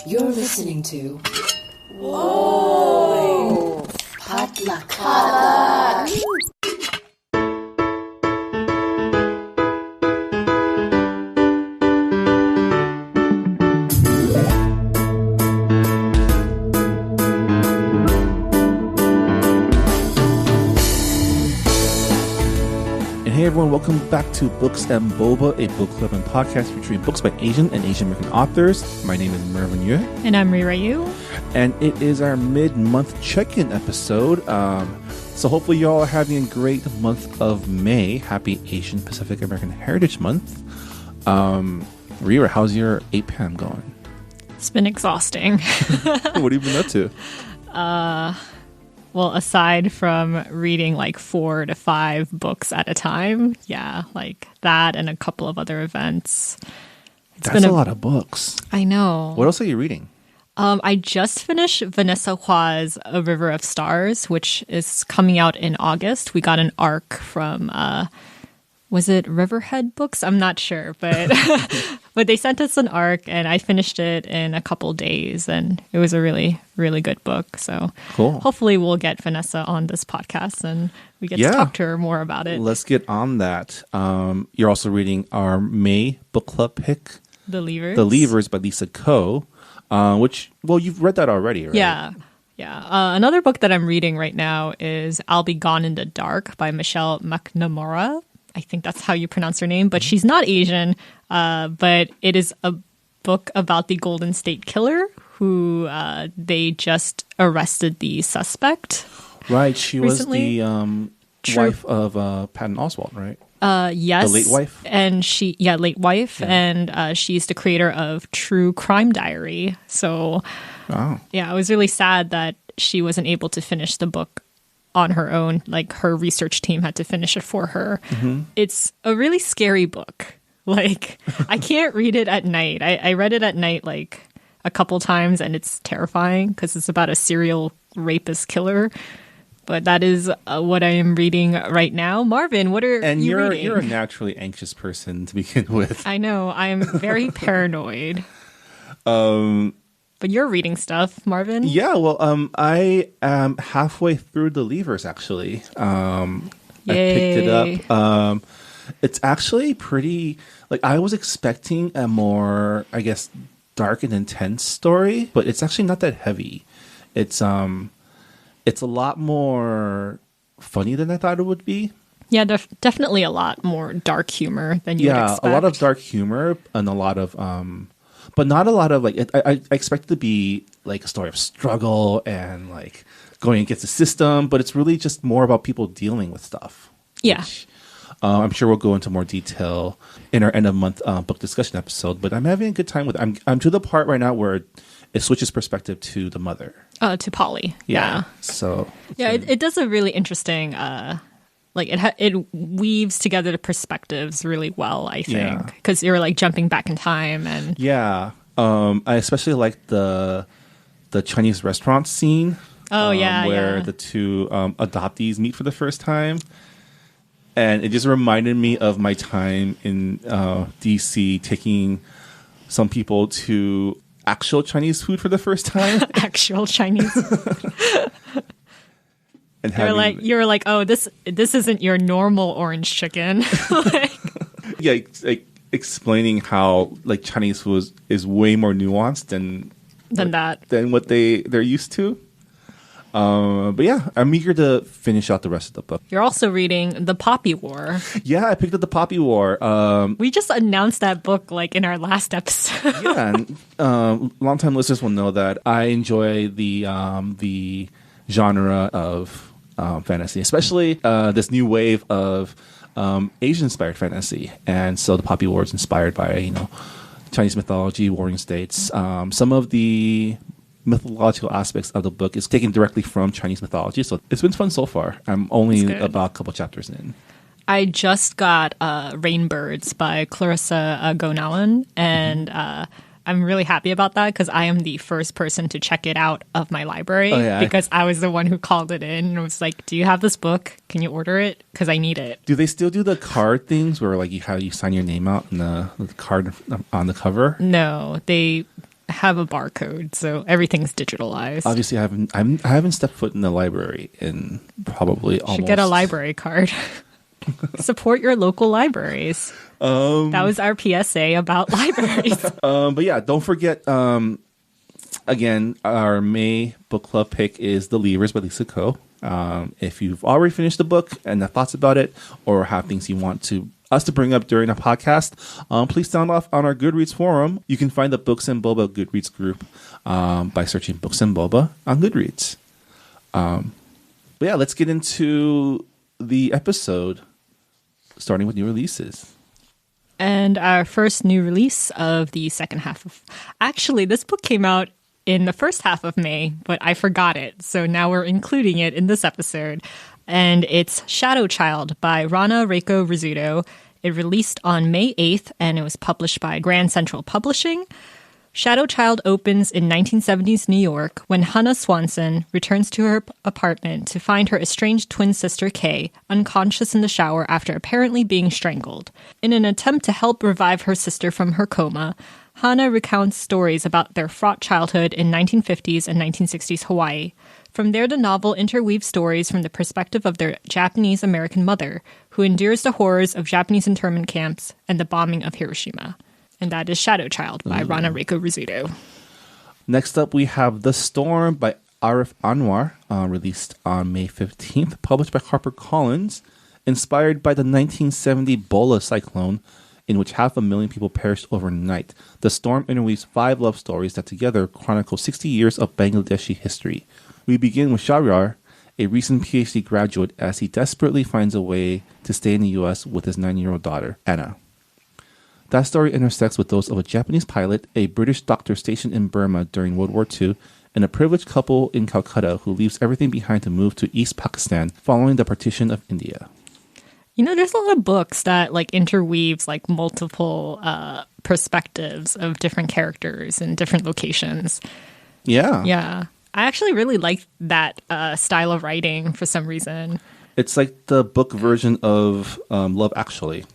You're listening to Whoa! Potluck. Hey everyone, welcome back to Books and Boba, a book club and podcast featuring books by Asian and Asian American authors. My name is Mervin Yue. And I'm Rira Yu. And it is our mid-month check-in episode. So hopefully you all are having a great month of May. Happy Asian Pacific American Heritage Month. Rira, how's your APAM going? It's been exhausting. What have you been up to? Well, aside from reading like 4 to 5 books at a time, like that and a couple of other events. That's a lot of books. I know. What else are you reading? I just finished Vanessa Hua's A River of Stars, which is coming out in August. We got an arc from, was it Riverhead Books? I'm not sure, but but they sent us an arc and I finished it in a couple days and it was a really, really good book. So cool. Hopefully we'll get Vanessa on this podcast and we get to talk to her more about it. Let's get on that. You're also reading our May book club pick, The Leavers. The Leavers by Lisa Ko, which, well, you've read that already, right? Yeah. Another book that I'm reading right now is I'll Be Gone in the Dark by Michelle McNamara. I think that's how you pronounce her name, but she's not Asian. But it is a book about the Golden State Killer who they just arrested the suspect. Right. She recently. Was the wife of Patton Oswalt, right? Yes. The late wife? And late wife. Yeah. And she's the creator of True Crime Diary. So, it was really sad that she wasn't able to finish the book on her own. Like, her research team had to finish it for her. Mm-hmm. It's a really scary book. Like, I can't read it at night. I read it at night, like, a couple times, and it's terrifying because it's about a serial rapist killer. But that is what I am reading right now. Marvin, what are you reading? And you're a naturally anxious person to begin with. I know. I'm very paranoid. But you're reading stuff, Marvin. Yeah, well, I am halfway through The Leavers, actually. I picked it up. It's actually pretty, like, I was expecting a more, I guess, dark and intense story, but it's actually not that heavy. It's a lot more funny than I thought it would be. Yeah, definitely a lot more dark humor than you would expect. Yeah, a lot of dark humor and a lot of, but not a lot of, like, I expect it to be, like, a story of struggle and, like, going against the system, but it's really just more about people dealing with stuff. Yeah. Which, I'm sure we'll go into more detail in our end of month book discussion episode, but I'm having a good time with it. I'm to the part right now where it switches perspective to the mother. To Polly. Yeah. So. Yeah, it does a really interesting, like it weaves together the perspectives really well, I think. Because you're like jumping back in time and. Yeah. I especially like the Chinese restaurant scene. Oh, where the two adoptees meet for the first time. And it just reminded me of my time in DC taking some people to actual Chinese food for the first time. Actual Chinese food. And you're like, oh, this isn't your normal orange chicken. Like explaining how like Chinese food is way more nuanced than what they're used to. But yeah, I'm eager to finish out the rest of the book. You're also reading The Poppy War. Yeah, I picked up The Poppy War. We just announced that book like in our last episode. Yeah, and longtime listeners will know that I enjoy the genre of fantasy, especially this new wave of Asian-inspired fantasy. And so The Poppy War is inspired by Chinese mythology, warring states. Some of the mythological aspects of the book is taken directly from Chinese mythology, so it's been fun so far. I'm only about a couple chapters in. I just got Rainbirds by Clarissa Gonalan, and I'm really happy about that because I am the first person to check it out of my library because I was the one who called it in and was like, do you have this book? Can you order it? Because I need it. Do they still do the card things where like you sign your name out and the card on the cover? No, they have a barcode, so everything's digitalized. Obviously, I haven't stepped foot in the library in probably almost. Should get a library card. Support your local libraries. That was our PSA about libraries. But yeah, don't forget. Again, our May book club pick is The Leavers by Lisa Ko. If you've already finished the book and have thoughts about it, or have things you want us to bring up during a podcast, please sound off on our Goodreads forum. You can find the Books and Boba Goodreads group by searching Books and Boba on Goodreads. But yeah, let's get into the episode, starting with new releases. And our first new release of the second half of... Actually, this book came out in the first half of May, but I forgot it. So now we're including it in this episode. And it's Shadow Child by Rana Reiko Rizzuto. It released on May 8th, and it was published by Grand Central Publishing. Shadow Child opens in 1970s New York when Hannah Swanson returns to her apartment to find her estranged twin sister Kay unconscious in the shower after apparently being strangled. In an attempt to help revive her sister from her coma, Hannah recounts stories about their fraught childhood in 1950s and 1960s Hawaii. From there, the novel interweaves stories from the perspective of their Japanese-American mother, who endures the horrors of Japanese internment camps and the bombing of Hiroshima. And that is Shadow Child by Rana Reiko Rizzuto. Next up, we have The Storm by Arif Anwar, released on May 15th, published by HarperCollins, inspired by the 1970 Bola cyclone, in which 500,000 people perished overnight. The Storm interweaves 5 love stories that together chronicle 60 years of Bangladeshi history. We begin with Shahryar, a recent PhD graduate, as he desperately finds a way to stay in the U.S. with his 9-year-old daughter, Anna. That story intersects with those of a Japanese pilot, a British doctor stationed in Burma during World War II, and a privileged couple in Calcutta who leaves everything behind to move to East Pakistan following the partition of India. You know, there's a lot of books that interweaves multiple perspectives of different characters and different locations. Yeah. Yeah. I actually really like that style of writing for some reason. It's like the book version of Love Actually.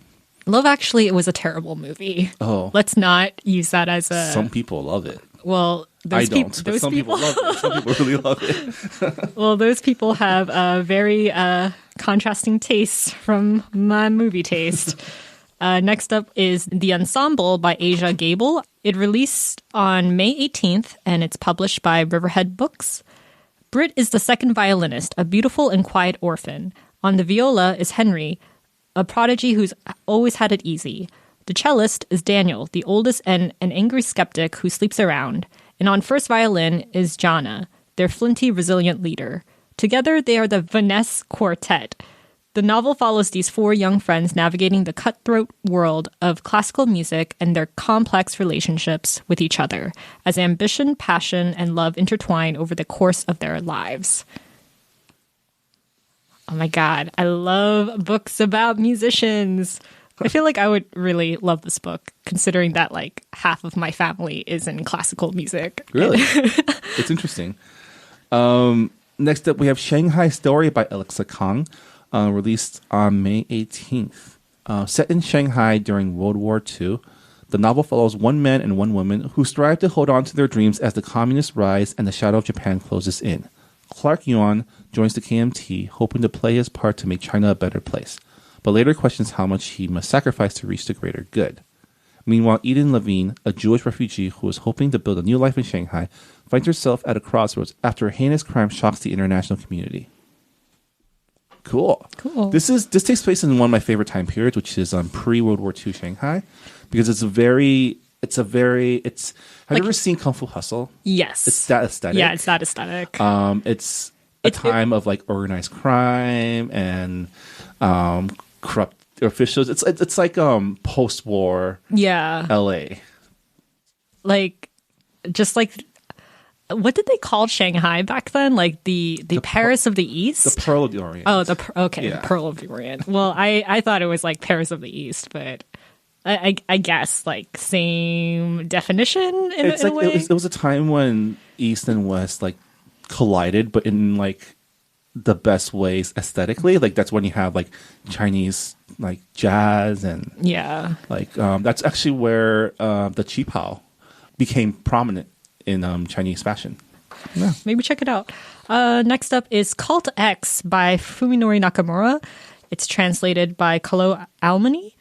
Love Actually, it was a terrible movie. Oh. Let's not use that as a... Some people love it. Well, those I don't, but some people love it. Some people really love it. Well, those people have very contrasting tastes from my movie taste. Next up is The Ensemble by Asia Gable. It released on May 18th, and it's published by Riverhead Books. Britt is the second violinist, a beautiful and quiet orphan. On the viola is Henry, a prodigy who's always had it easy. The cellist is Daniel, the oldest and an angry skeptic who sleeps around. And on first violin is Jana, their flinty, resilient leader. Together, they are the Vaness Quartet. The novel follows these 4 young friends navigating the cutthroat world of classical music and their complex relationships with each other, as ambition, passion, and love intertwine over the course of their lives. Oh my God, I love books about musicians. I feel like I would really love this book, considering that half of my family is in classical music. Really? It's interesting. Next up, we have Shanghai Story by Alexa Kang, released on May 18th. Set in Shanghai during World War II, the novel follows one man and one woman who strive to hold on to their dreams as the communists rise and the shadow of Japan closes in. Clark Yuan joins the KMT, hoping to play his part to make China a better place, but later questions how much he must sacrifice to reach the greater good. Meanwhile, Eden Levine, a Jewish refugee who is hoping to build a new life in Shanghai, finds herself at a crossroads after a heinous crime shocks the international community. Cool. This takes place in one of my favorite time periods, which is pre-World War II Shanghai, because have you ever seen Kung Fu Hustle? Yes. It's that aesthetic. Yeah, it's that aesthetic. It's a time of organized crime and corrupt officials. It's like post-war LA. What did they call Shanghai back then? The Paris of the East? The Pearl of the Orient. Oh, Pearl of the Orient. Well, I thought it was Paris of the East, but I guess same definition in a way. It was a time when East and West collided, but in the best ways aesthetically. That's when you have Chinese jazz and that's actually where the Qipao became prominent in Chinese fashion. Yeah. Maybe check it out. Next up is Cult X by Fuminori Nakamura. It's translated by Kalo Almani.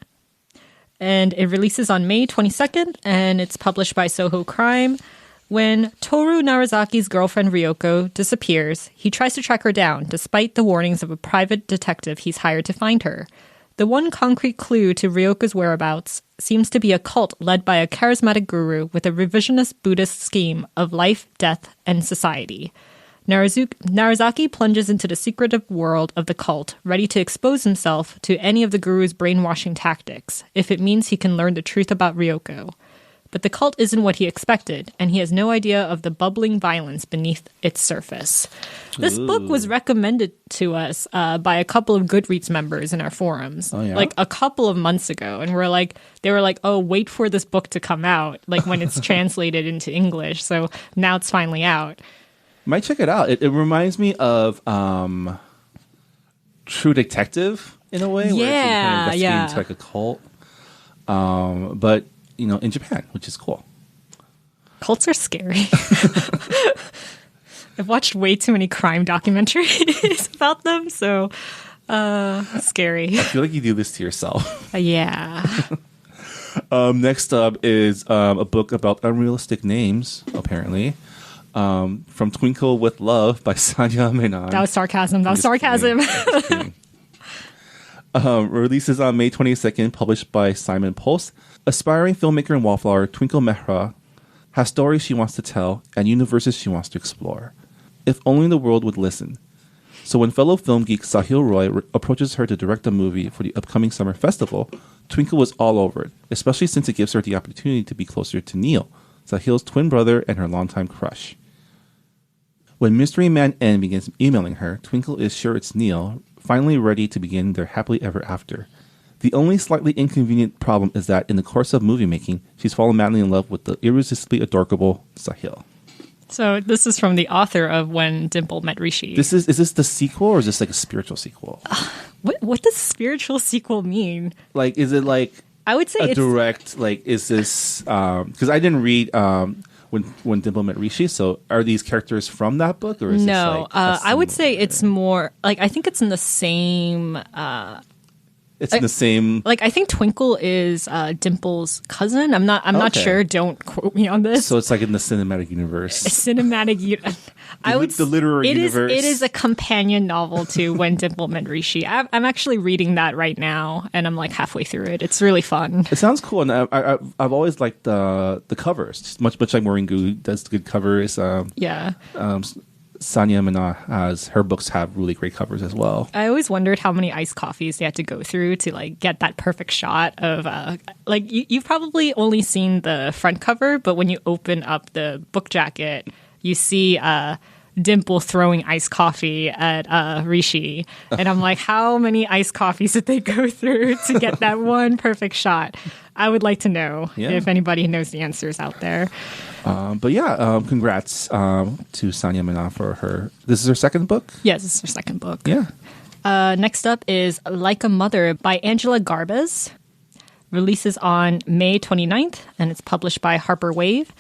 And it releases on May 22nd, and it's published by Soho Crime. When Toru Narazaki's girlfriend Ryoko disappears, he tries to track her down, despite the warnings of a private detective he's hired to find her. The one concrete clue to Ryoko's whereabouts seems to be a cult led by a charismatic guru with a revisionist Buddhist scheme of life, death, and society. Narazaki plunges into the secretive world of the cult, ready to expose himself to any of the guru's brainwashing tactics, if it means he can learn the truth about Ryoko. But the cult isn't what he expected, and he has no idea of the bubbling violence beneath its surface. This book was recommended to us by a couple of Goodreads members in our forums, like a couple of months ago. And they were like, oh, wait for this book to come out, like when it's translated into English. So now it's finally out. Might check it out. It reminds me of True Detective in a way, where it's kind of investigating into like a cult. But in Japan, which is cool. Cults are scary. I've watched way too many crime documentaries about them, so scary. I feel like you do this to yourself. Yeah. Next up is a book about unrealistic names, apparently. From Twinkle with Love by Sanya Menon. That was sarcasm. Releases on May 22nd, published by Simon Pulse. Aspiring filmmaker and wallflower Twinkle Mehra has stories she wants to tell and universes she wants to explore. If only the world would listen. So when fellow film geek Sahil Roy approaches her to direct a movie for the upcoming summer festival, Twinkle was all over it, especially since it gives her the opportunity to be closer to Neil, Sahil's twin brother and her longtime crush. When Mystery Man N begins emailing her, Twinkle is sure it's Neil, finally ready to begin their happily ever after. The only slightly inconvenient problem is that in the course of movie making, she's fallen madly in love with the irresistibly adorable Sahil. So this is from the author of When Dimple Met Rishi. Is this the sequel or is this like a spiritual sequel? What does spiritual sequel mean? Like, is it like I would say direct? Like, is this because I didn't read when Dimple Met Rishi? So are these characters from that book or is no? This like I would say it's more like I think it's in the same. It's in the same. Like I think Twinkle is Dimple's cousin. I'm not sure. Don't quote me on this. So it's like in the cinematic universe. I would the literary universe. It is a companion novel to When Dimple Met Rishi. I'm actually reading that right now, and I'm like halfway through it. It's really fun. It sounds cool, and I've always liked the covers. Much like Moringu does the good covers. Sanya Menon has her books have really great covers as well. I always wondered how many iced coffees they had to go through to like get that perfect shot of like you've probably only seen the front cover, but when you open up the book jacket, you see Dimple throwing iced coffee at Rishi, and I'm like, how many iced coffees did they go through to get that one perfect shot? I would like to know if anybody knows the answers out there. Congrats to Sanya Menon for her. This is her second book? Yes, this is her second book. Yeah. Next up is Like a Mother by Angela Garbes. Releases on May 29th, and it's published by Harper Wave.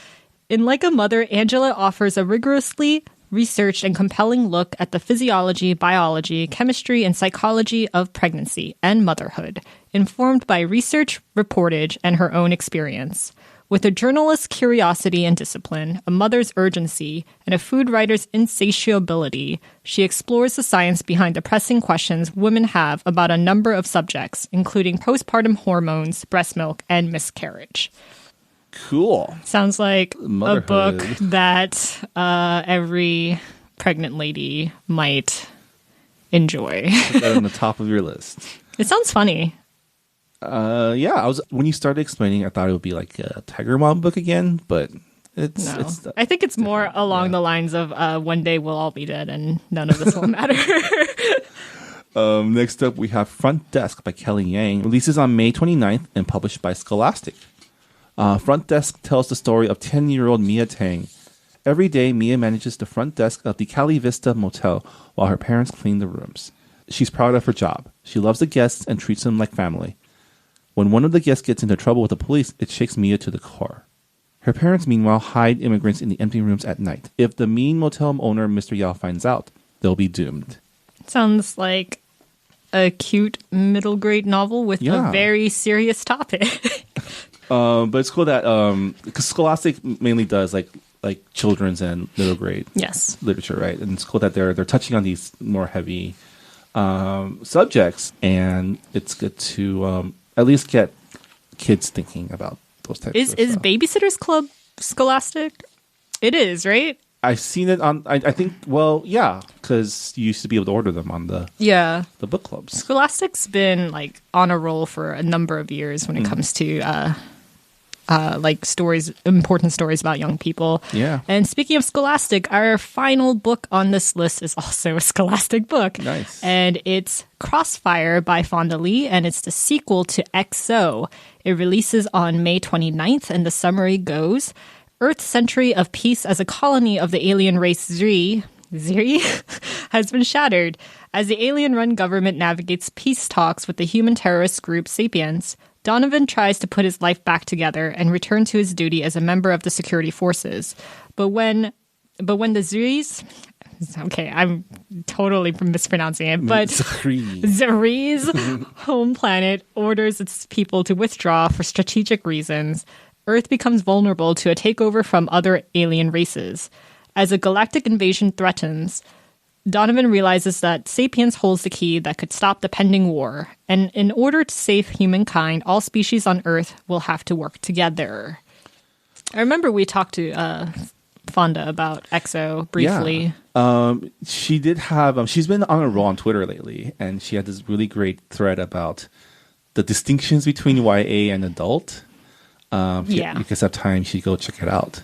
In Like a Mother, Angela offers a rigorously researched and compelling look at the physiology, biology, chemistry, and psychology of pregnancy and motherhood, informed by research, reportage, and her own experience. With a journalist's curiosity and discipline, a mother's urgency, and a food writer's insatiability, she explores the science behind the pressing questions women have about a number of subjects, including postpartum hormones, breast milk, and miscarriage. Cool. Sounds like Motherhood. A book that every pregnant lady might enjoy. Put that on the top of your list. It sounds funny. When you started explaining, I thought it would be like a Tiger Mom book again, but it's I think it's more along the lines of one day we'll all be dead and none of this will matter. Next up, we have Front Desk by Kelly Yang. Releases on May 29th and published by Scholastic. Front Desk tells the story of 10-year-old Mia Tang. Every day, Mia manages the front desk of the Cali Vista Motel while her parents clean the rooms. She's proud of her job. She loves the guests and treats them like family. When one of the guests gets into trouble with the police, it shakes Mia to the core. Her parents, meanwhile, hide immigrants in the empty rooms at night. If the mean motel owner, Mr. Yao, finds out, they'll be doomed. Sounds like a cute middle grade novel with Yeah. a very serious topic. But it's cool that because Scholastic mainly does like children's and middle grade Yes. literature, right? And it's cool that they're touching on these more heavy subjects, and it's good to at least get kids thinking about those types. Is of stuff. Babysitter's Club Scholastic? It is, right? I've seen it on. I think. Well, yeah, because you used to be able to order them on the Yeah. book clubs. Scholastic's been like on a roll for a number of years when it comes to like stories, important stories about young people. Yeah. And speaking of Scholastic, our final book on this list is also a Scholastic book. Nice. And it's Crossfire by Fonda Lee, and it's the sequel to XO. It releases on May 29th, and the summary goes, Earth's century of peace as a colony of the alien race Zri has been shattered. As the alien-run government navigates peace talks with the human terrorist group Sapiens, Donovan tries to put his life back together and return to his duty as a member of the security forces. But when the Zris... Okay, I'm totally mispronouncing it, but Zari's home planet orders its people to withdraw for strategic reasons. Earth becomes vulnerable to a takeover from other alien races. As a galactic invasion threatens, Donovan realizes that Sapiens holds the key that could stop the pending war, and in order to save humankind, all species on Earth will have to work together. I remember we talked to Fonda about EXO briefly. Yeah. She did have. She's been on a roll on Twitter lately, and she had this really great thread about the distinctions between YA and adult. If you guys have time, you should go check it out.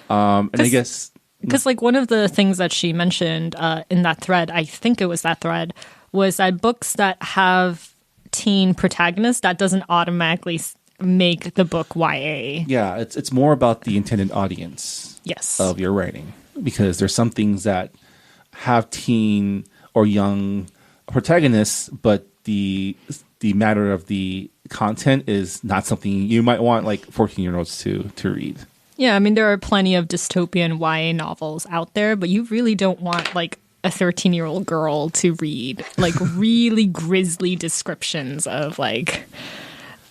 And I guess because like one of the things that she mentioned in that thread, I think it was that thread, was that books that have teen protagonists, that doesn't automatically make the book YA. Yeah, it's more about the intended audience. Yes. Of your writing, because there's some things that have teen or young protagonists, but the matter of the content is not something you might want like 14-year-olds to read. Yeah, I mean, there are plenty of dystopian YA novels out there, but you really don't want like a 13-year-old girl to read like really grisly descriptions of like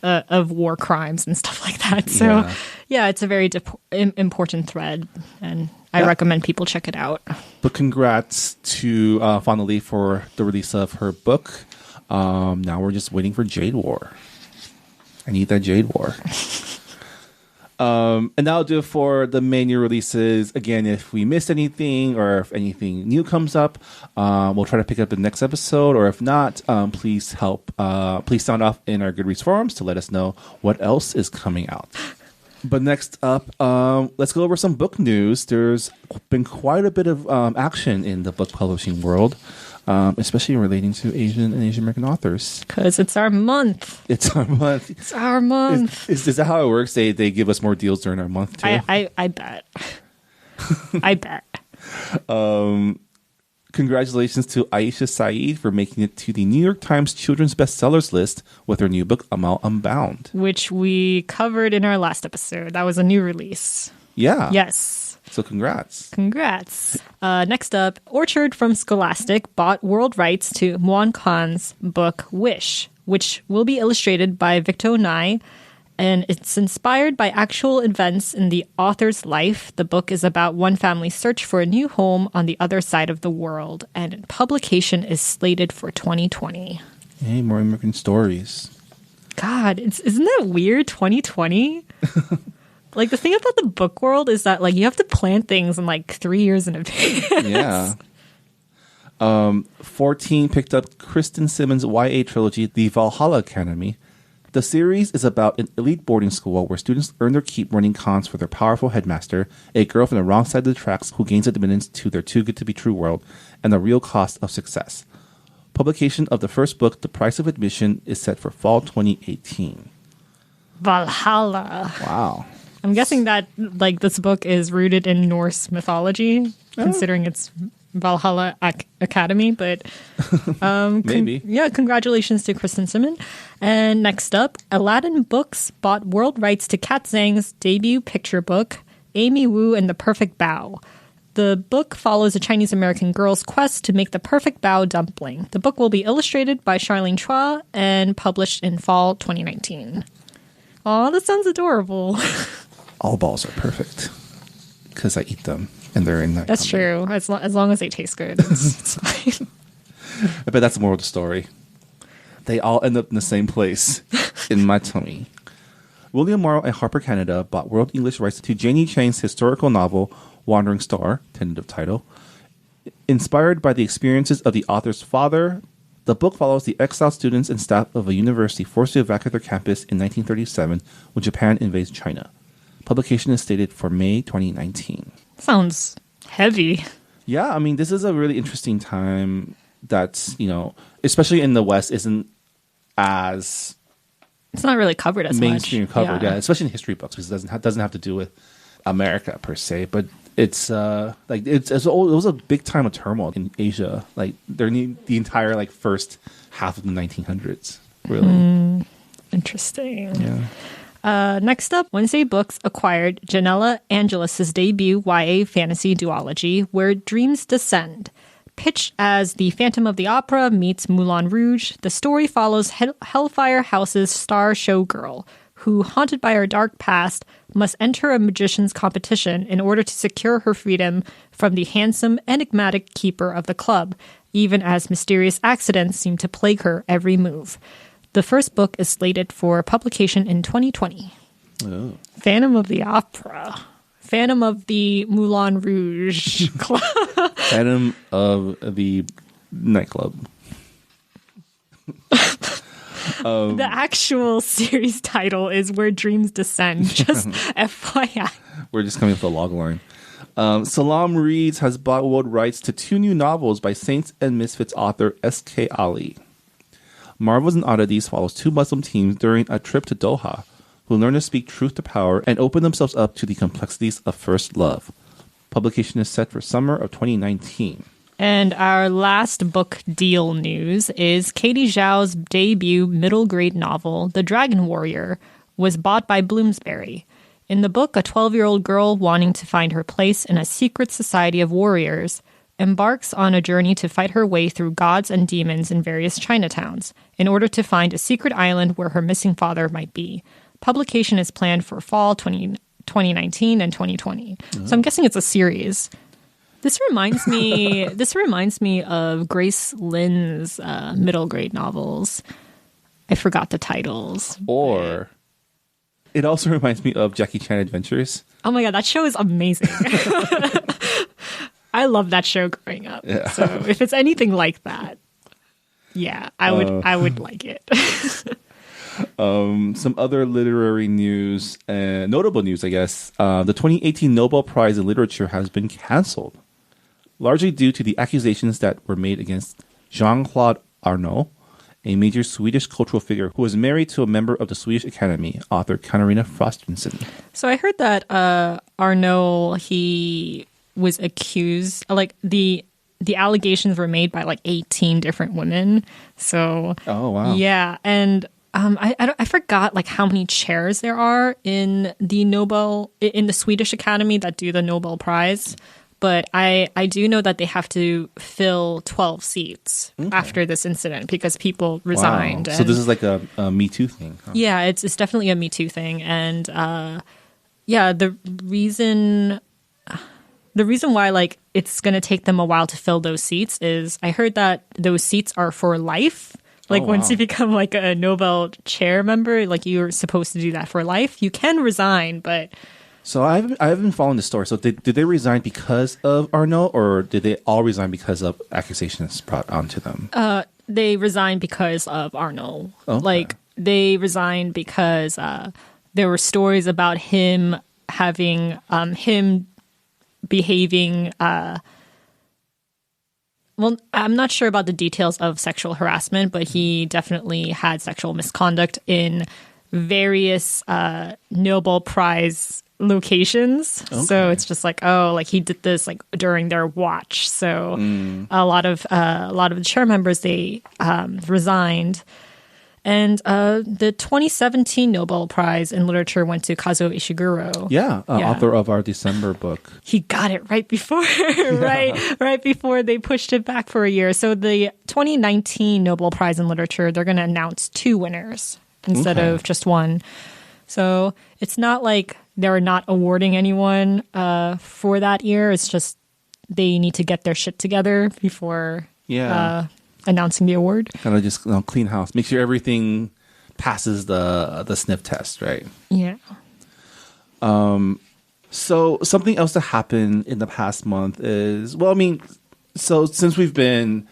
of war crimes and stuff like that. So yeah, it's a very important thread, and I recommend people check it out. But congrats to Fonda Lee for the release of her book. Now we're just waiting for Jade War. I need that Jade War. And that'll do it for the main new releases. Again, if we missed anything or if anything new comes up, we'll try to pick up the next episode. Or if not, please sound off in our Goodreads forums to let us know what else is coming out. But next up, let's go over some book news. There's been quite a bit of action in the book publishing world. Especially relating to Asian and Asian American authors. Because it's our month. It's our month. It's our month. Is that how it works? They give us more deals during our month, too? I bet. I bet. Congratulations to Aisha Saeed for making it to the New York Times Children's Bestsellers list with her new book, Amal Unbound. Which we covered in our last episode. That was a new release. Yeah. Yes. So congrats. Congrats. Next up, Orchard from Scholastic bought world rights to Muan Khan's book Wish, which will be illustrated by Victor Nai, and it's inspired by actual events in the author's life. The book is about one family's search for a new home on the other side of the world, and publication is slated for 2020. Hey, more immigrant stories. God, isn't that weird, 2020? Like, the thing about the book world is that, like, you have to plan things in, like, 3 years in advance. Yeah. 14 picked up Kristen Simmons' YA trilogy, The Valhalla Academy. The series is about an elite boarding school where students earn their keep running cons for their powerful headmaster, a girl from the wrong side of the tracks who gains admittance to their too-good-to-be-true world, and the real cost of success. Publication of the first book, The Price of Admission, is set for fall 2018. Valhalla. Wow. I'm guessing that like this book is rooted in Norse mythology, considering it's Valhalla Academy, but Maybe. congratulations to Kristen Simon. And next up, Aladdin Books bought world rights to Kat Zhang's debut picture book, Amy Wu and the Perfect Bao. The book follows a Chinese-American girl's quest to make the perfect bao dumpling. The book will be illustrated by Charlene Chua and published in fall 2019. Aw, that sounds adorable. All balls are perfect because I eat them and they're in that. That's true. As long as they taste good, it's fine. I bet that's the moral of the story. They all end up in the same place, in my tummy. William Morrow and Harper Canada bought world English rights to Janie Chang's historical novel, Wandering Star, tentative title. Inspired by the experiences of the author's father, the book follows the exiled students and staff of a university forced to evacuate their campus in 1937 when Japan invades China. Publication is stated for May 2019. Sounds heavy. Yeah, I mean, this is a really interesting time that's, especially in the West, isn't as... It's not really covered as mainstream much. covered, yeah, especially in history books, because it doesn't have to do with America per se, but it was a big time of turmoil in Asia, like during the entire first half of the 1900s, really. Interesting. Yeah. Next up, Wednesday Books acquired Janella Angelis' debut YA fantasy duology, Where Dreams Descend. Pitched as The Phantom of the Opera meets Moulin Rouge, the story follows Hellfire House's star showgirl, who, haunted by her dark past, must enter a magician's competition in order to secure her freedom from the handsome, enigmatic keeper of the club, even as mysterious accidents seem to plague her every move. The first book is slated for publication in 2020. Oh. Phantom of the Opera. Phantom of the Moulin Rouge Club. Phantom of the nightclub. The actual series title is Where Dreams Descend, just FYI. We're just coming up with a log line. Salam Reads has bought world rights to 2 new novels by Saints and Misfits author S.K. Ali. Marvels and Oddities follows 2 Muslim teens during a trip to Doha who learn to speak truth to power and open themselves up to the complexities of first love. Publication is set for summer of 2019. And our last book deal news is Katie Zhao's debut middle grade novel, The Dragon Warrior, was bought by Bloomsbury. In the book, a 12-year-old girl wanting to find her place in a secret society of warriors embarks on a journey to fight her way through gods and demons in various Chinatowns in order to find a secret island where her missing father might be. Publication is planned for fall 2019 and 2020. So I'm guessing it's a series. This reminds me of Grace Lynn's middle grade novels. I forgot the titles. Or it also reminds me of Jackie Chan Adventures. Oh my god, that show is amazing. I love that show growing up. Yeah. So if it's anything like that, yeah, I would like it. Some other literary news, notable news, I guess. The 2018 Nobel Prize in Literature has been canceled, largely due to the accusations that were made against Jean-Claude Arnault, a major Swedish cultural figure who was married to a member of the Swedish Academy, author Katarina Frostenson. So I heard that Arnault, he was accused, the allegations were made by 18 different women. So, oh wow, yeah, and I forgot how many chairs there are in the Swedish Academy that do the Nobel Prize. But I do know that they have to fill 12 seats after this incident because people resigned. Wow. So this is like a Me Too thing. Huh? Yeah, it's definitely a Me Too thing. And the reason why it's going to take them a while to fill those seats is I heard that those seats are for life. Once you become a Nobel chair member, you're supposed to do that for life. You can resign, but... So I haven't been following the story. So did they resign because of Arnault, or did they all resign because of accusations brought onto them? They resigned because of Arnault. Okay. They resigned because there were stories about him having him behaving. Well, I'm not sure about the details of sexual harassment, but he definitely had sexual misconduct in various Nobel Prize locations. So it's just like, oh, like he did this like during their watch. So a lot of the chair members, they resigned. And the 2017 Nobel Prize in Literature went to Kazuo Ishiguro. Yeah, author of our December book. He got it right before, right before they pushed it back for a year. So the 2019 Nobel Prize in Literature, they're going to announce 2 winners instead of just one. So it's not like they're not awarding anyone for that year. It's just they need to get their shit together before announcing the award. Kind of just clean house. Make sure everything passes the sniff test, right? Yeah. So something else that happened in the past month is, so since we've been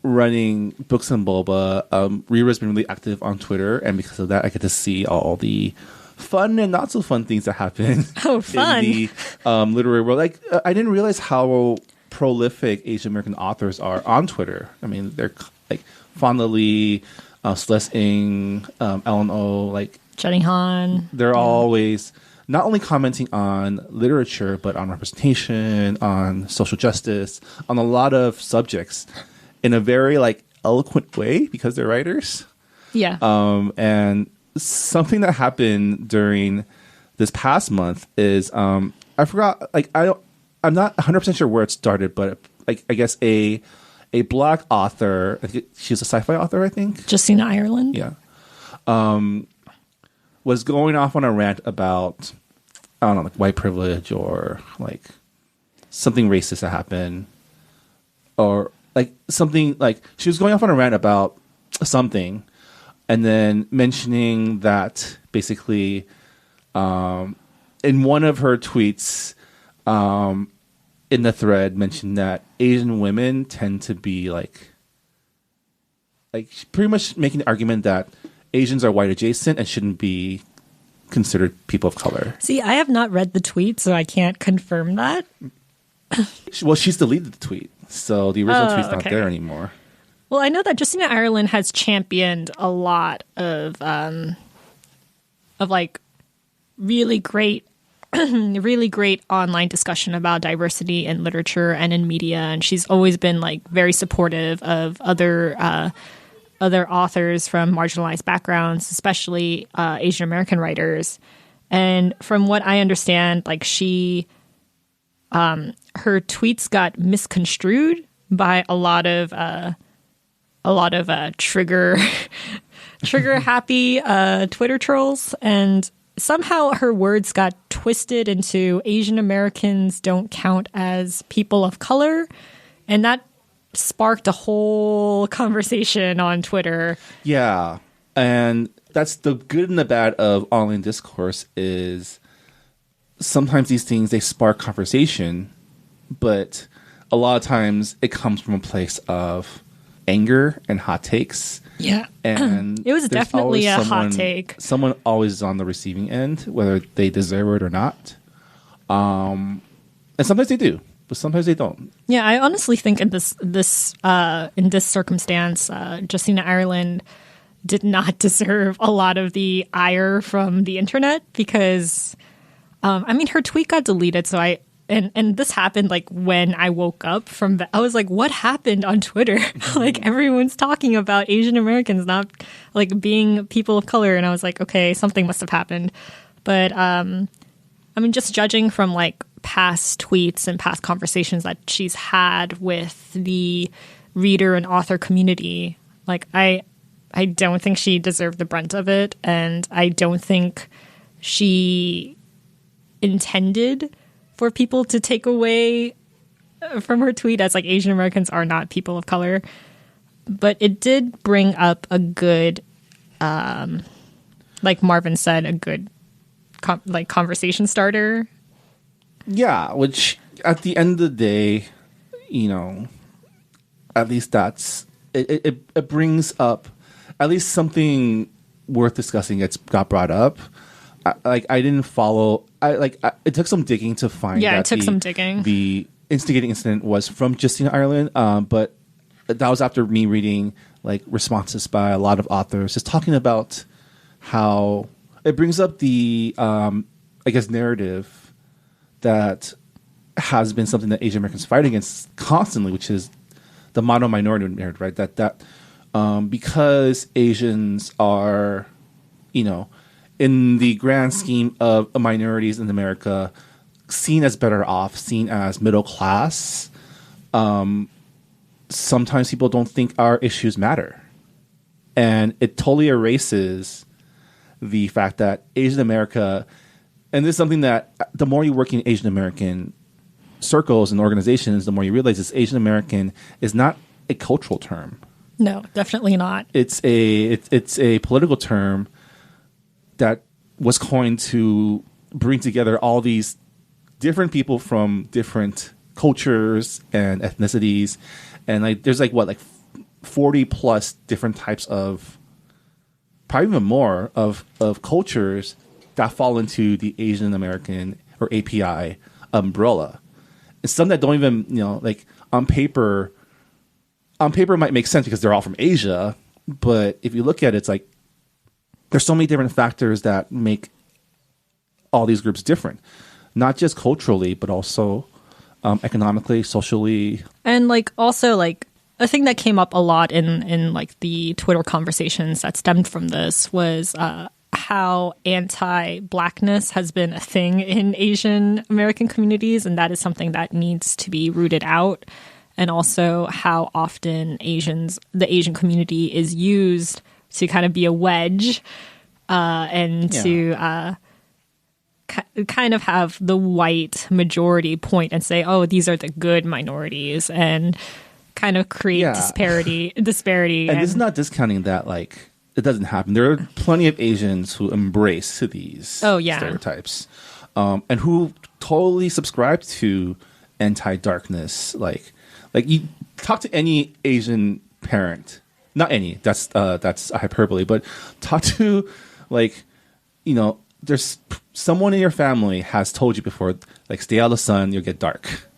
running Books and Boba, Rira's been really active on Twitter, and because of that, I get to see all the fun and not so fun things that happen fun. in the literary world. Like, I didn't realize how prolific Asian American authors are on Twitter. I mean, they're like fondly, Celeste Ng, Ellen O, like Jenny Han. They're always not only commenting on literature, but on representation, on social justice, on a lot of subjects in a very like eloquent way because they're writers. Yeah. And something that happened during this past month is I forgot, like I'm not 100% sure where it started, but like I guess a Black author, she's a sci-fi author, I think. Justina Ireland. Yeah. Was going off on a rant about, I don't know, like white privilege or like something racist that happened, or like something like she was going off on a rant about something, and then mentioning that basically in one of her tweets in the thread mentioned that Asian women tend to be like pretty much making the argument that Asians are white adjacent and shouldn't be considered people of color. See, I have not read the tweet, so I can't confirm that. Well, she's deleted the tweet, so the original tweet's not there anymore. Well, I know that Justina Ireland has championed a lot of like really great online discussion about diversity in literature and in media, and she's always been like very supportive of other authors from marginalized backgrounds, especially Asian American writers. And from what I understand, like she her tweets got misconstrued by a lot of trigger happy Twitter trolls, and somehow her words got twisted into Asian Americans don't count as people of color, and that sparked a whole conversation on Twitter. Yeah, and that's the good and the bad of online discourse is sometimes these things, they spark conversation, but a lot of times it comes from a place of anger and hot takes. Yeah. And it was definitely a hot take. Someone always is on the receiving end, whether they deserve it or not. And sometimes they do, but sometimes they don't. Yeah, I honestly think in this circumstance, Justina Ireland did not deserve a lot of the ire from the internet because, her tweet got deleted. So and this happened like when I woke up I was like, what happened on Twitter? Like everyone's talking about Asian Americans not like being people of color. And I was like, okay, something must have happened. But, just judging from like past tweets and past conversations that she's had with the reader and author community, like I don't think she deserved the brunt of it. And I don't think she intended for people to take away from her tweet as like Asian Americans are not people of color. But it did bring up a good, like Marvin said, a good conversation starter. Yeah, which at the end of the day, at least that's it brings up at least something worth discussing got brought up. I didn't follow. It took some digging to find. Yeah, that it took some digging. The instigating incident was from Justina Ireland, but that was after me reading like responses by a lot of authors, just talking about how it brings up the I guess, narrative that has been something that Asian Americans fight against constantly, which is the mono minority narrative, right? That because Asians are, in the grand scheme of minorities in America, seen as better off, seen as middle class. Sometimes people don't think our issues matter. And it totally erases the fact that Asian America, and this is something that the more you work in Asian American circles and organizations, the more you realize this Asian American is not a cultural term. No, definitely not. It's a political term that was coined to bring together all these different people from different cultures and ethnicities, and there's 40 plus different types of, probably even more of cultures that fall into the Asian American or API umbrella. And some that don't even, on paper it might make sense because they're all from Asia, but if you look at it, it's like there's so many different factors that make all these groups different, not just culturally, but also economically, socially. And also a thing that came up a lot in the Twitter conversations that stemmed from this was how anti-Blackness has been a thing in Asian American communities, and that is something that needs to be rooted out. And also how often the Asian community is used to kind of be a wedge to kind of have the white majority point and say, oh, these are the good minorities, and kind of create disparity. And this is not discounting that, it doesn't happen. There are plenty of Asians who embrace these stereotypes, and who totally subscribe to anti-darkness. You talk to any Asian parent, not any, that's a hyperbole, but talk to there's someone in your family has told you before, stay out of the sun, you'll get dark,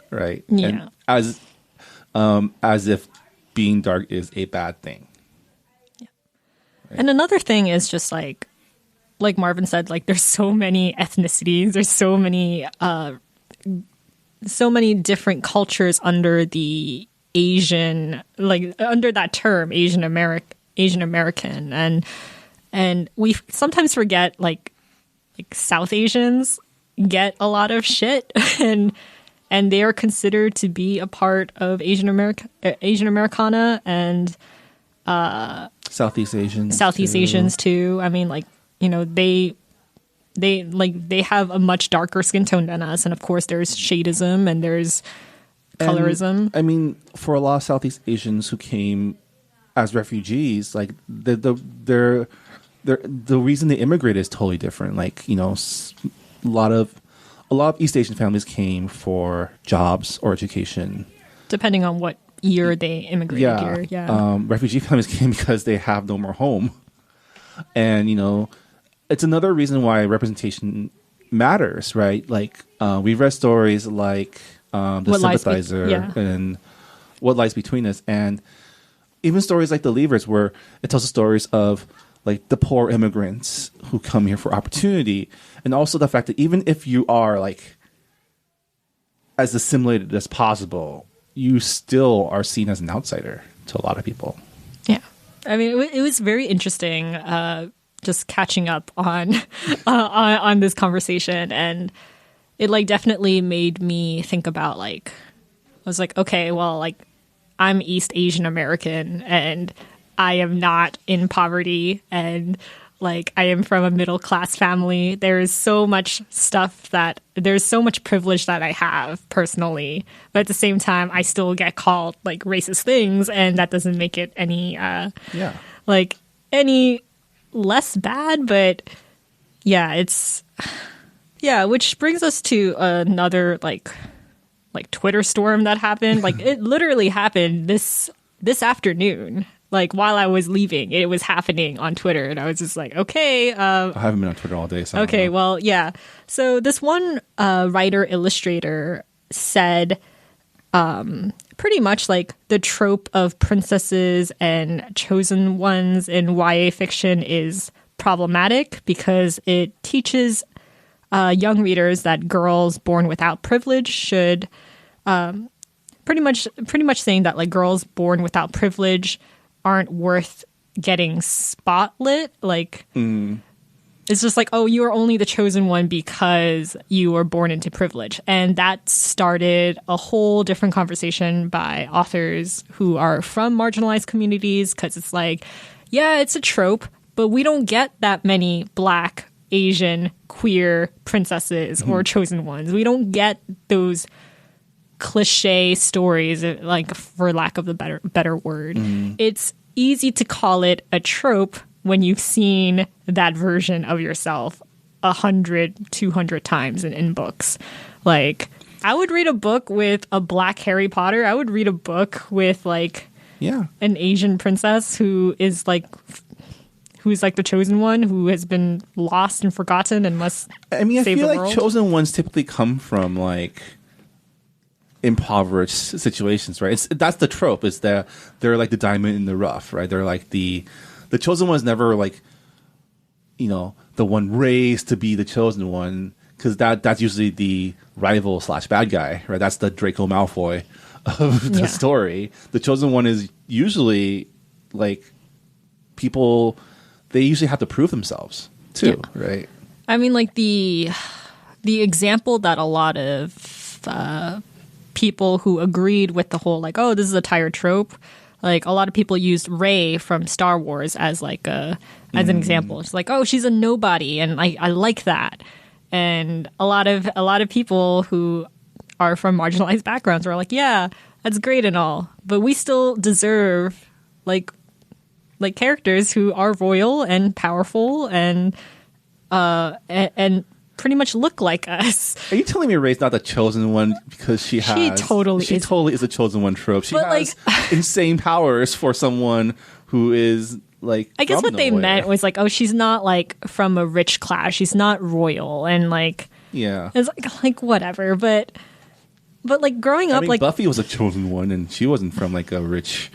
right? Yeah. And as if being dark is a bad thing. Yeah. Right? And another thing is just like Marvin said, there's so many ethnicities, there's so many different cultures under the Asian, under that term, Asian American, and we sometimes forget South Asians get a lot of shit, and they are considered to be a part of Asian Americana, and Southeast Asians too. I mean, they have a much darker skin tone than us, and of course there's shadism and there's colorism. And, I mean, for a lot of Southeast Asians who came as refugees, the reason they immigrated is totally different. A lot of East Asian families came for jobs or education, depending on what year they immigrated here. Yeah, refugee families came because they have no more home, and it's another reason why representation matters, right? We've read stories like The Sympathizer and What Lies Between Us, and even stories like The Leavers, where it tells the stories of the poor immigrants who come here for opportunity, and also the fact that even if you are as assimilated as possible, you still are seen as an outsider to a lot of people. Yeah, I mean, it was very interesting. Just catching up on this conversation, and it definitely made me think about I was okay, well, I'm East Asian American, and I am not in poverty, and I am from a middle class family. There is so much there's so much privilege that I have personally, but at the same time I still get called racist things, and that doesn't make it any any less bad. But which brings us to another Twitter storm that happened. It literally happened this afternoon. While I was leaving, it was happening on Twitter, and I was just okay. I haven't been on Twitter all day. So okay, well, yeah. So this one writer illustrator said pretty much the trope of princesses and chosen ones in YA fiction is problematic because it teaches young readers that girls born without privilege should pretty much saying that like girls born without privilege aren't worth getting spotlit. Like it's just like, oh, you are only the chosen one because you were born into privilege. And that started a whole different conversation by authors who are from marginalized communities, because it's like, yeah, it's a trope, but we don't get that many Black, Asian, queer princesses or chosen ones. We don't get those cliche stories, like, for lack of a better word. It's easy to call it a trope when you've seen that version of yourself 100, 200 times in books. Like, I would read a book with a Black Harry Potter. I would read a book with like an Asian princess who's like the chosen one, who has been lost and forgotten and must save the world. I feel like chosen ones typically come from like impoverished situations, right? That's the trope, is that they're like the diamond in the rough, right? They're like the chosen one is never like, you know, the one raised to be the chosen one, because that's usually the rival / bad guy, right? That's the Draco Malfoy of the story. The chosen one is usually like people, they usually have to prove themselves too, right? I mean, like the example that a lot of people who agreed with the whole like, oh, this is a tired trope, like a lot of people used Rey from Star Wars as like as an example. It's like, oh, she's a nobody, and I like that. And a lot of people who are from marginalized backgrounds are like, yeah, that's great and all, but we still deserve like characters who are royal and powerful and pretty much look like us. Are you telling me Rey's not the chosen one because she totally is a chosen one trope? She has insane powers for someone who is like, I guess what they meant was like, oh, she's not like from a rich class, she's not royal, and like, yeah, it's like whatever. But like growing up, like Buffy was a chosen one, and she wasn't from like a rich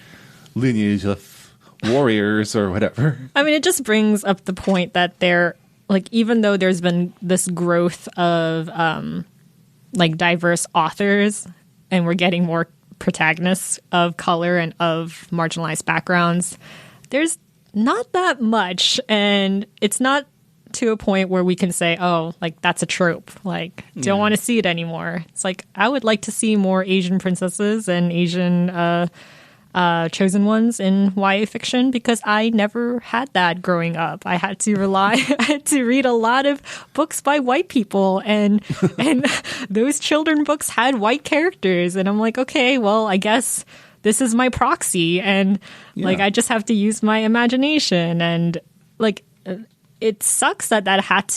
lineage of warriors or whatever. I mean, it just brings up the point that they're like, even though there's been this growth of like diverse authors, and we're getting more protagonists of color and of marginalized backgrounds, there's not that much, and it's not to a point where we can say, oh, like that's a trope, like don't want to see it anymore. It's like, I would like to see more Asian princesses and Asian chosen ones in YA fiction, because I never had that growing up. I had to read a lot of books by white people, and those children books had white characters, and I'm like, okay, well, I guess this is my proxy, and like I just have to use my imagination, and like it sucks that's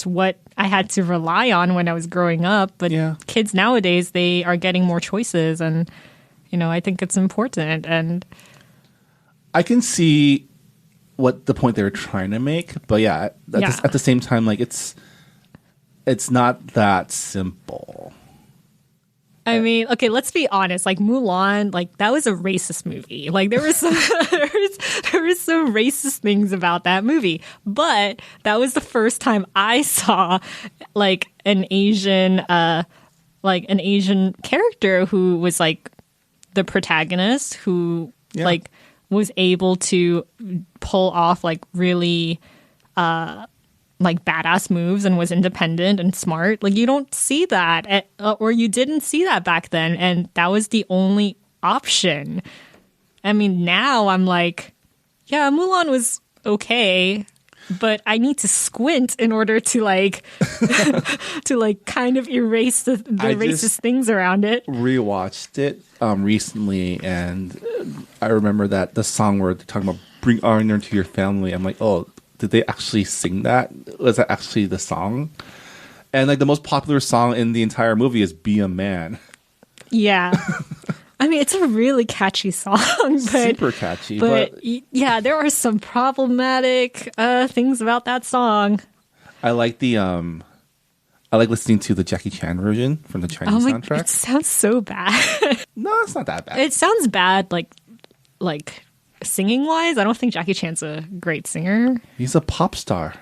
what I had to rely on when I was growing up. But kids nowadays, they are getting more choices, and you know, I think it's important. And I can see what the point they were trying to make, but at the same time, like it's not that simple. I mean, okay, let's be honest. Like Mulan, like that was a racist movie. Like there was some racist things about that movie, but that was the first time I saw like an Asian character who was like the protagonist, who like was able to pull off like really like badass moves and was independent and smart. Like you don't see that or you didn't see that back then, and that was the only option. I mean, now I'm like, yeah, Mulan was okay, but I need to squint in order to like to like kind of erase the racist things around it. Rewatched it recently, and I remember that the song where they're talking about bring honor to your family. I'm like, oh, did they actually sing that? Was that actually the song? And like the most popular song in the entire movie is "Be a Man." Yeah. I mean, it's a really catchy song, but super catchy. But yeah, there are some problematic things about that song. I like listening to the Jackie Chan version from the Chinese soundtrack. It sounds so bad. No, it's not that bad. It sounds bad, like singing wise. I don't think Jackie Chan's a great singer. He's a pop star.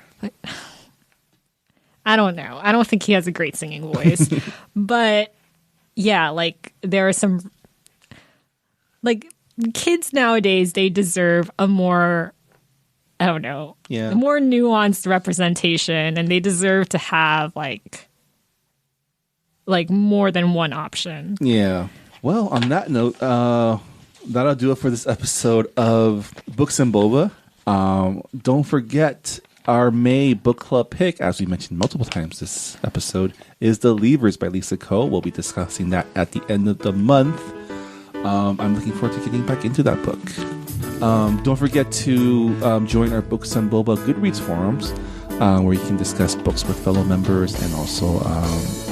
I don't know. I don't think he has a great singing voice. But yeah, like there are some like kids nowadays, they deserve a more, I don't know, a more nuanced representation, and they deserve to have like more than one option. Yeah. Well, on that note, that'll do it for this episode of Books and Boba. Don't forget our May book club pick, as we mentioned multiple times this episode, is The Leavers by Lisa Ko. We'll be discussing that at the end of the month. I'm looking forward to getting back into that book. Don't forget to join our Books and Boba Goodreads forums, where you can discuss books with fellow members and also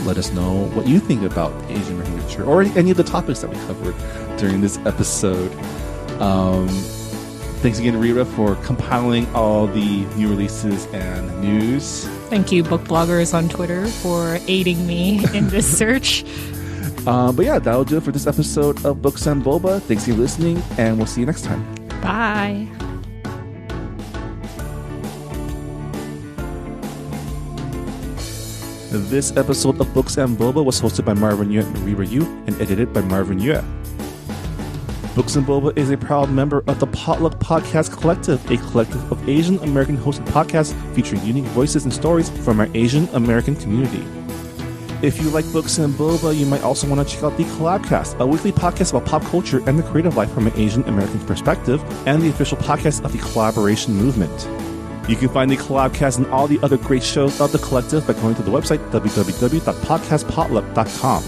let us know what you think about Asian American literature or any of the topics that we covered during this episode. Thanks again, Rita, for compiling all the new releases and news. Thank you, book bloggers on Twitter, for aiding me in this search. But yeah, that'll do it for this episode of Books and Boba. Thanks for listening, and we'll see you next time. Bye. This episode of Books and Boba was hosted by Marvin Yue and Rira Yu and edited by Marvin Yue. Books and Boba is a proud member of the Potluck Podcast Collective, a collective of Asian American hosted podcasts featuring unique voices and stories from our Asian American community. If you like Books and Boba, you might also want to check out the Collabcast, a weekly podcast about pop culture and the creative life from an Asian American perspective, and the official podcast of the collaboration movement. You can find the Collabcast and all the other great shows of the collective by going to the website www.podcastpotluck.com.